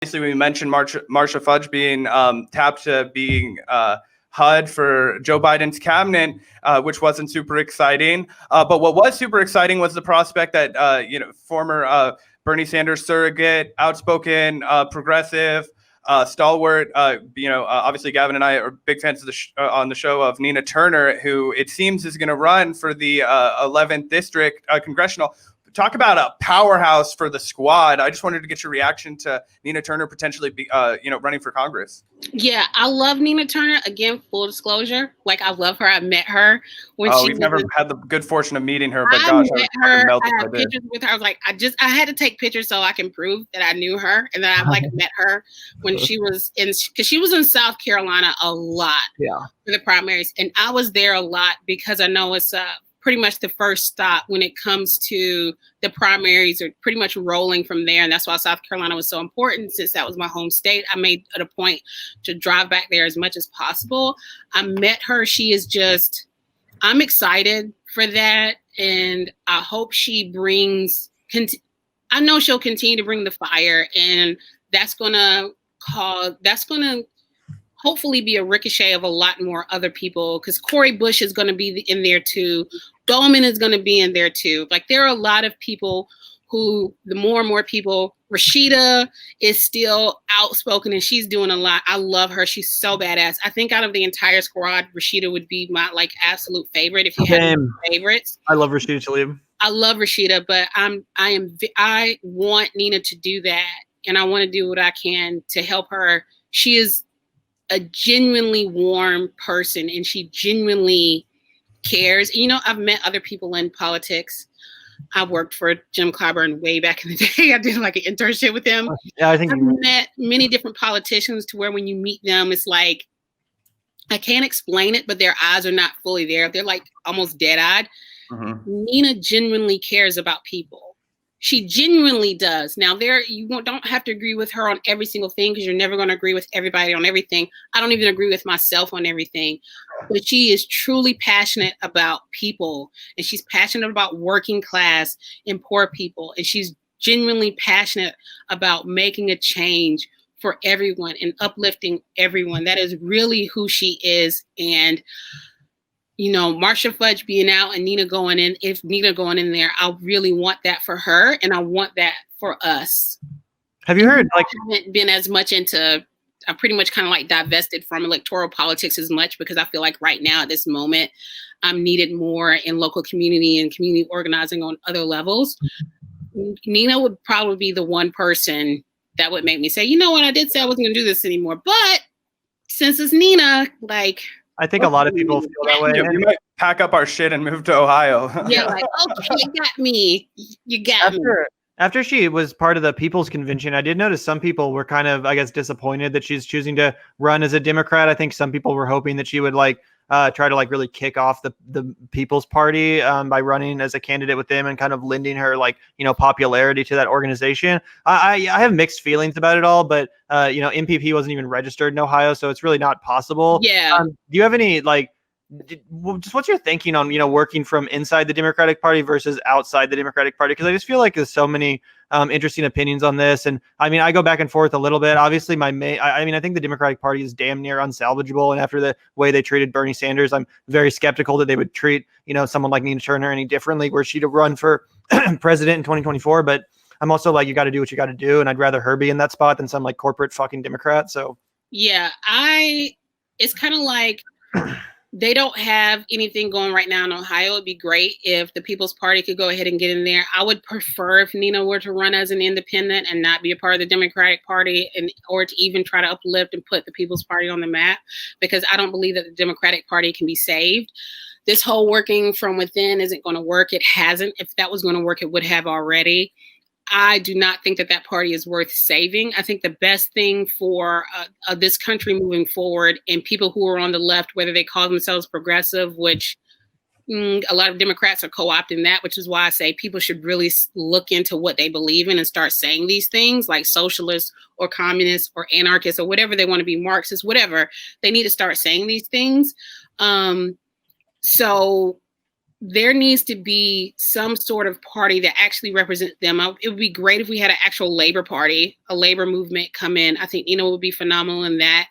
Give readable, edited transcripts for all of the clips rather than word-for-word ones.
obviously we mentioned Marcia Fudge being tapped to being HUD for Joe Biden's cabinet, which wasn't super exciting. But what was super exciting was the prospect that former Bernie Sanders surrogate, outspoken, progressive, stalwart. Obviously Gavin and I are big fans of on the show of Nina Turner, who it seems is going to run for the 11th district congressional. Talk about a powerhouse for the squad. I just wanted to get your reaction to Nina Turner potentially running for Congress. Yeah, I love Nina Turner. Again, full disclosure, like I love her. I met her when we've never had the good fortune of meeting her, but I had pictures with her. I was like, I had to take pictures so I can prove that I knew her, and then I met her when she was because she was in South Carolina a lot for the primaries, and I was there a lot because I know it's pretty much the first stop when it comes to the primaries, are pretty much rolling from there. And that's why South Carolina was so important, since that was my home state. I made it a point to drive back there as much as possible. I met her. She is just, I'm excited for that. And I hope she brings, I know she'll continue to bring the fire, and that's going to hopefully be a ricochet of a lot more other people, because Cori Bush is going to be in there too. Dolman is going to be in there too. Like, there are a lot of people who, the more and more people, Rashida is still outspoken and she's doing a lot. I love her. She's so badass. I think out of the entire squad, Rashida would be my absolute favorite if you had favorites. I love Rashida Tlaib. I love Rashida, but I want Nina to do that, and I want to do what I can to help her. She is a genuinely warm person, and she genuinely cares. I've met other people in politics. I worked for Jim Clyburn way back in the day. I did like an internship with him. Yeah, I think I've met many different politicians to where when you meet them, it's like, I can't explain it, but their eyes are not fully there. They're like almost dead-eyed. Mm-hmm. Nina genuinely cares about people. She genuinely does. Now, you don't have to agree with her on every single thing, because you're never going to agree with everybody on everything. I don't even agree with myself on everything. But she is truly passionate about people, and she's passionate about working class and poor people. And she's genuinely passionate about making a change for everyone and uplifting everyone. That is really who she is. And Marcia Fudge being out and Nina going in, if Nina going in there, I really want that for her, and I want that for us. Have you heard, I haven't been as much into, I'm pretty much kind of like divested from electoral politics as much, because I feel like right now at this moment, I'm needed more in local community and community organizing on other levels. Nina would probably be the one person that would make me say, you know what, I did say I wasn't going to do this anymore, but since it's Nina, like, I think a lot of people feel that way. We might pack up our shit and move to Ohio. Yeah, like, okay, you got me. You got me. After she was part of the People's Convention, I did notice some people were kind of, I guess, disappointed that she's choosing to run as a Democrat. I think some people were hoping that she would try to really kick off the People's Party by running as a candidate with them and kind of lending her popularity to that organization. I have mixed feelings about it all, but MPP wasn't even registered in Ohio, so it's really not possible. Yeah. Do you have any just what's your thinking on working from inside the Democratic Party versus outside the Democratic Party? Because I just feel like there's so many interesting opinions on this, and I go back and forth a little bit. Obviously, I think the Democratic Party is damn near unsalvageable, and after the way they treated Bernie Sanders, I'm very skeptical that they would treat someone like Nina Turner any differently were she to run for president in 2024. But I'm also like, you got to do what you got to do, and I'd rather her be in that spot than some corporate fucking Democrat. So yeah, it's kind of like. They don't have anything going right now in Ohio. It'd be great if the People's Party could go ahead and get in there. I would prefer if Nina were to run as an independent and not be a part of the Democratic Party, or to even try to uplift and put the People's Party on the map, because I don't believe that the Democratic Party can be saved. This whole working from within isn't going to work. It hasn't. If that was going to work, it would have already. I do not think that party is worth saving. I think the best thing for this country moving forward, and people who are on the left, whether they call themselves progressive, which a lot of Democrats are co-opting that, which is why I say people should really look into what they believe in and start saying these things, like socialists or communists or anarchists or whatever they want to be, Marxists, whatever. They need to start saying these things. So there needs to be some sort of party that actually represents them. It would be great if we had an actual labor party, a labor movement come in. I think would be phenomenal in that.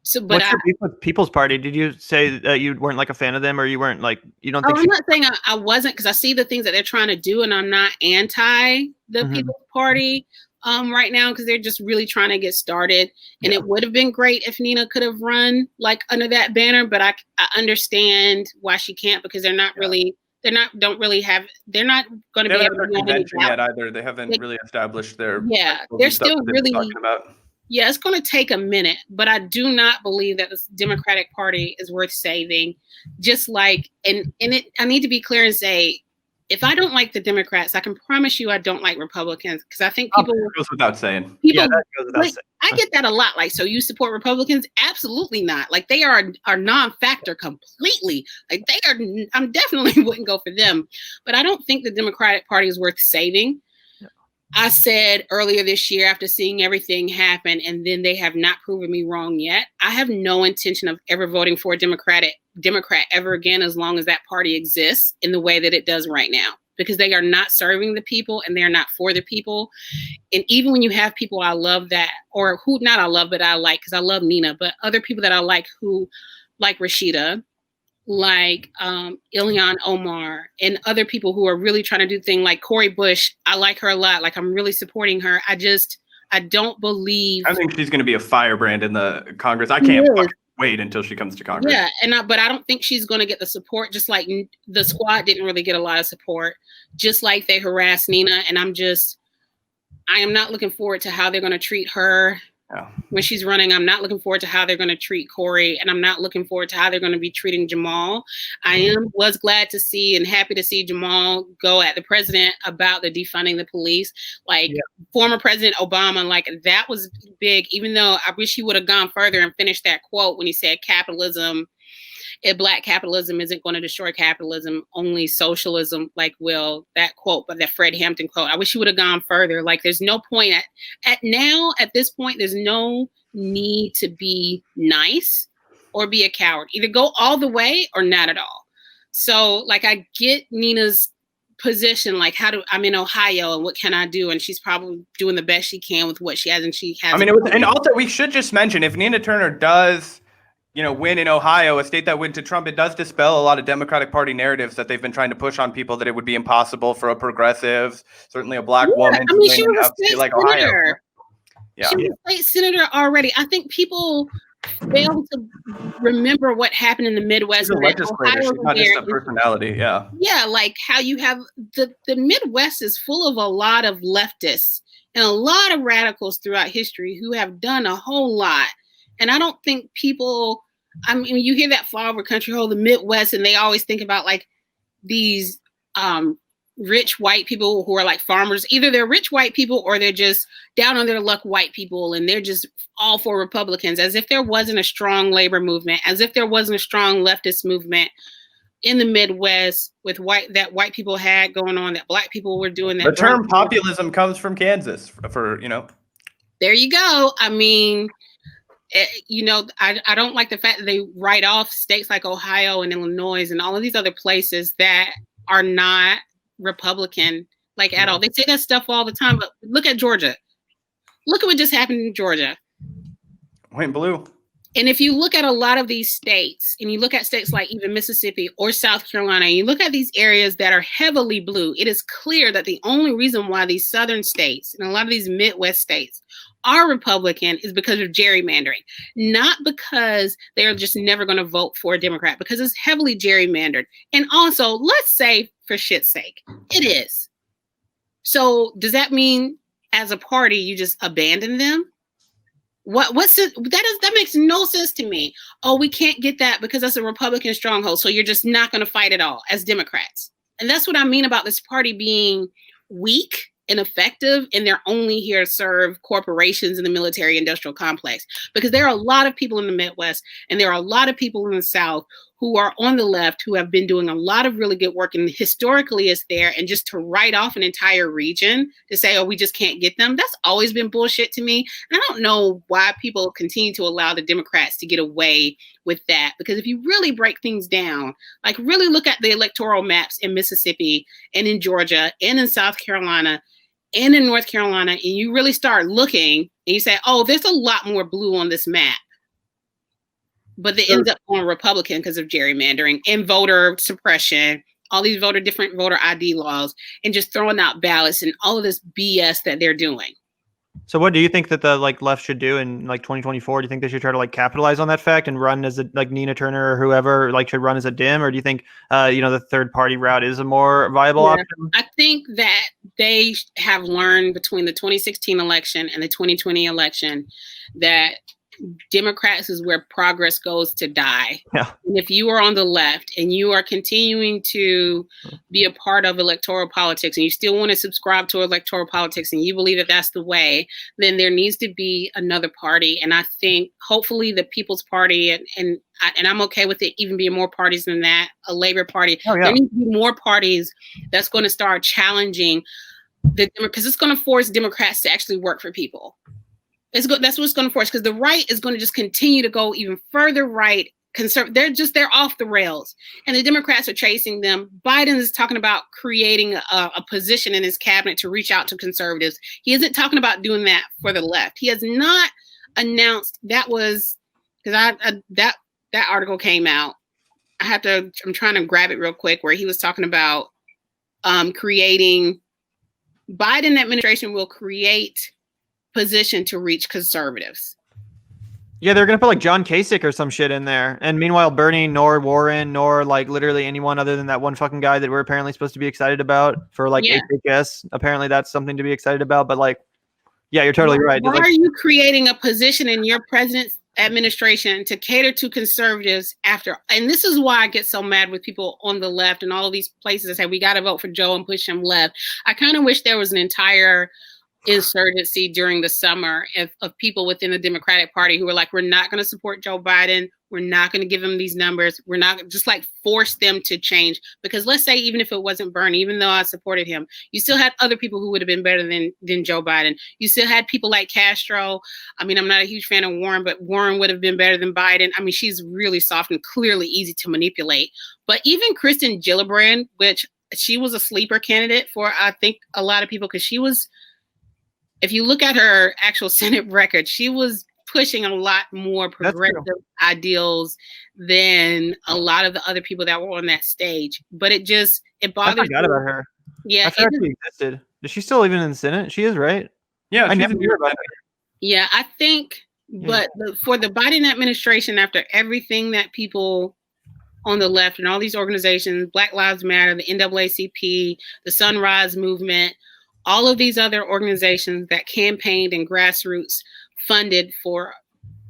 So, but what's your beef with People's Party? Did you say that you weren't like a fan of them, or you weren't like you don't think? I'm not saying I wasn't, because I see the things that they're trying to do, and I'm not anti the People's Party right now, because they're just really trying to get started. And it would have been great if Nina could have run like under that banner, but I understand why she can't, because they're not really. They're not going to be able to convention yet either. They haven't really established their. Yeah, they're still really. About. Yeah, it's going to take a minute, but I do not believe that the Democratic Party is worth saving. Just like, and I need to be clear and say, if I don't like the Democrats, I can promise you I don't like Republicans, because I think people. That goes without saying. People, that goes without saying. I get that a lot. Like, so you support Republicans? Absolutely not. Like, they are non-factor completely. Like, they are. I'm definitely wouldn't go for them, but I don't think the Democratic Party is worth saving. I said earlier this year, after seeing everything happen, and then they have not proven me wrong yet, I have no intention of ever voting for a Democrat ever again, as long as that party exists in the way that it does right now, because they are not serving the people and they're not for the people. And even when you have people I love that, or who not I love, but I like, because I love Nina, but other people that I like who like Rashida, like Ilhan Omar, and other people who are really trying to do things like Cori Bush. I like her a lot. Like, I'm really supporting her. I don't believe. I think she's going to be a firebrand in the Congress. I can't wait until she comes to Congress. Yeah, but I don't think she's going to get the support, just like the squad didn't really get a lot of support, just like they harassed Nina. And I am not looking forward to how they're going to treat her. When she's running. I'm not looking forward to how they're going to treat Cori, and I'm not looking forward to how they're going to be treating Jamal. I was glad to see and happy to see Jamal go at the president about the defunding the police. Like former President Obama, like that was big, even though I wish he would have gone further and finished that quote when he said Black capitalism isn't going to destroy capitalism, only socialism will. That quote, but that Fred Hampton quote, I wish he would have gone further. Like, there's no point at this point, there's no need to be nice or be a coward. Either go all the way or not at all. So, like, I get Nina's position, like, I'm in Ohio and what can I do? And she's probably doing the best she can with what she has, and she has. And also we should just mention, if Nina Turner does win in Ohio, a state that went to Trump, it does dispel a lot of Democratic Party narratives that they've been trying to push on people, that it would be impossible for a progressive, certainly a Black woman, to win she was a state like senator. Ohio. Yeah. She was a state senator already. I think people fail to remember what happened in the Midwest. She's a legislator. She's not just a personality. Yeah. Yeah, like how you have the Midwest is full of a lot of leftists and a lot of radicals throughout history who have done a whole lot. And I don't think people, you hear that flyover country, the Midwest, and they always think about like these rich white people who are like farmers. Either they're rich white people or they're just down on their luck white people, and they're just all for Republicans, as if there wasn't a strong labor movement, as if there wasn't a strong leftist movement in the Midwest with white people had going on, that Black people were doing. That the term populism comes from Kansas. There you go. I don't like the fact that they write off states like Ohio and Illinois and all of these other places that are not Republican, at all. They say that stuff all the time, but look at Georgia. Look at what just happened in Georgia. Went blue. And if you look at a lot of these states, and you look at states like even Mississippi or South Carolina, and you look at these areas that are heavily blue, it is clear that the only reason why these southern states and a lot of these Midwest states are Republican is because of gerrymandering, not because they're just never going to vote for a Democrat, because it's heavily gerrymandered. And also, let's say, for shit's sake, it is. So does that mean as a party, you just abandon them? That makes no sense to me. Oh, we can't get that because that's a Republican stronghold. So you're just not going to fight at all as Democrats. And that's what I mean about this party being weak and effective, and they're only here to serve corporations in the military industrial complex, because there are a lot of people in the Midwest and there are a lot of people in the South who are on the left who have been doing a lot of really good work and historically is there, and just to write off an entire region to say, oh, we just can't get them, that's always been bullshit to me. And I don't know why people continue to allow the Democrats to get away with that, because if you really break things down, like really look at the electoral maps in Mississippi and in Georgia and in South Carolina and in North Carolina, and you really start looking and you say, oh, there's a lot more blue on this map. But it ends up going Republican because of gerrymandering and voter suppression, all these different voter ID laws, and just throwing out ballots and all of this BS that they're doing. So what do you think that the left should do in 2024? Do you think they should try to capitalize on that fact and run as a Nina Turner or whoever should run as a Dem, or do you think the third party route is a more viable option? I think that they have learned between the 2016 election and the 2020 election that Democrats is where progress goes to die. Yeah. And if you are on the left and you are continuing to be a part of electoral politics and you still want to subscribe to electoral politics and you believe that that's the way, then there needs to be another party. And I think hopefully the People's Party and I'm okay with it even being more parties than that, a Labor Party. Oh, yeah. There needs to be more parties that's going to start challenging because it's going to force Democrats to actually work for people. That's what it's going to force, because the right is going to just continue to go even further right. They're off the rails, and the Democrats are chasing them. Biden is talking about creating a position in his cabinet to reach out to conservatives. He isn't talking about doing that for the left. He has not announced that was because that article came out. I'm trying to grab it real quick, where he was talking about creating Biden administration will create position to reach conservatives. Yeah, they're gonna put John Kasich or some shit in there, and meanwhile Bernie nor Warren nor literally anyone other than that one fucking guy that we're apparently supposed to be excited about for HHS. Apparently that's something to be excited about, but yeah, you're totally right. Why are you creating a position in your president's administration to cater to conservatives after? And this is why I get so mad with people on the left and all of these places that say we got to vote for Joe and push him left. I kind of wish there was an entire insurgency during the summer of people within the Democratic Party who were like, we're not going to support Joe Biden. We're not going to give him these numbers. We're not just force them to change. Because let's say, even if it wasn't Bernie, even though I supported him, you still had other people who would have been better than Joe Biden. You still had people like Castro. I mean, I'm not a huge fan of Warren, but Warren would have been better than Biden. I mean, she's really soft and clearly easy to manipulate. But even Kristen Gillibrand, which she was a sleeper candidate for, I think, a lot of people, because she was, if you look at her actual Senate record, she was pushing a lot more progressive ideals than a lot of the other people that were on that stage. But it bothers me. I forgot about her. Yeah. I forgot she existed. Is she still even in the Senate? She is, right? Yeah. I never hear about her. Yeah, I think, but for the Biden administration, after everything that people on the left and all these organizations, Black Lives Matter, the NAACP, the Sunrise Movement, all of these other organizations that campaigned and grassroots funded for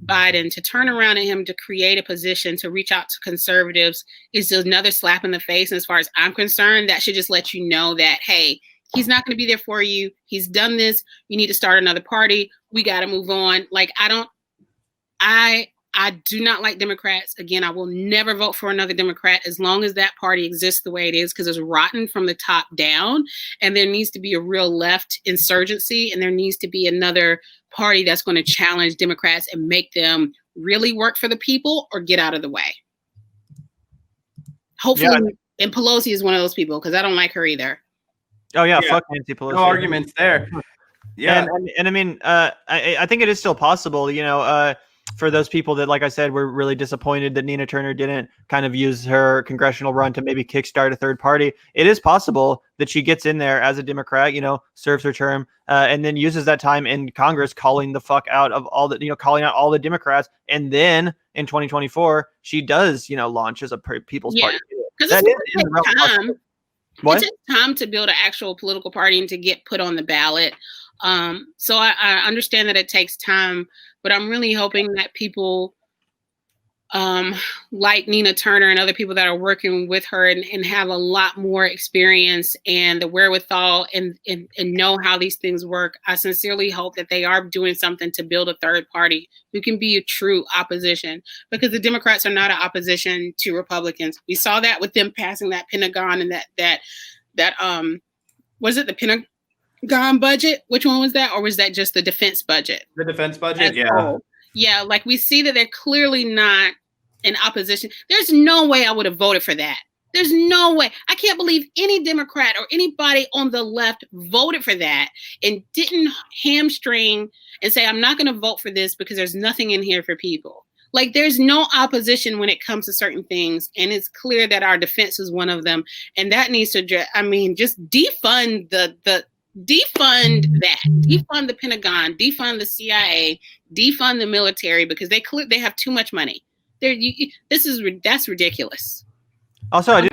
Biden, to turn around at him to create a position to reach out to conservatives is another slap in the face. And as far as I'm concerned, that should just let you know that, hey, he's not going to be there for you. He's done this. You need to start another party. We got to move on. I do not like Democrats. Again, I will never vote for another Democrat as long as that party exists the way it is, because it's rotten from the top down. And there needs to be a real left insurgency, and there needs to be another party that's going to challenge Democrats and make them really work for the people or get out of the way. Hopefully, and Pelosi is one of those people, because I don't like her either. Oh yeah, fuck Nancy Pelosi. No arguments there. Yeah, and I mean, I think it is still possible, for those people that, like I said, were really disappointed that Nina Turner didn't kind of use her congressional run to maybe kickstart a third party. It is possible that she gets in there as a Democrat, serves her term, and then uses that time in Congress calling the fuck out of all the, calling out all the Democrats. And then in 2024, she does, launch as a People's Party. Because it takes time to build an actual political party and to get put on the ballot. So I understand that it takes time, but I'm really hoping that people like Nina Turner and other people that are working with her and have a lot more experience and the wherewithal and know how these things work. I sincerely hope that they are doing something to build a third party who can be a true opposition, because the Democrats are not an opposition to Republicans. We saw that with them passing that Pentagon and that was it the Pentagon budget? Which one was that? Or was that just the defense budget? The defense budget, yeah. Whole. Yeah, like we see that they're clearly not in opposition. There's no way I would have voted for that. There's no way. I can't believe any Democrat or anybody on the left voted for that and didn't hamstring and say, I'm not going to vote for this because there's nothing in here for people. Like, there's no opposition when it comes to certain things. And it's clear that our defense is one of them. And that needs to, just defund defund that, defund the Pentagon, defund the CIA, defund the military, because they have too much money. That's ridiculous. Also, I did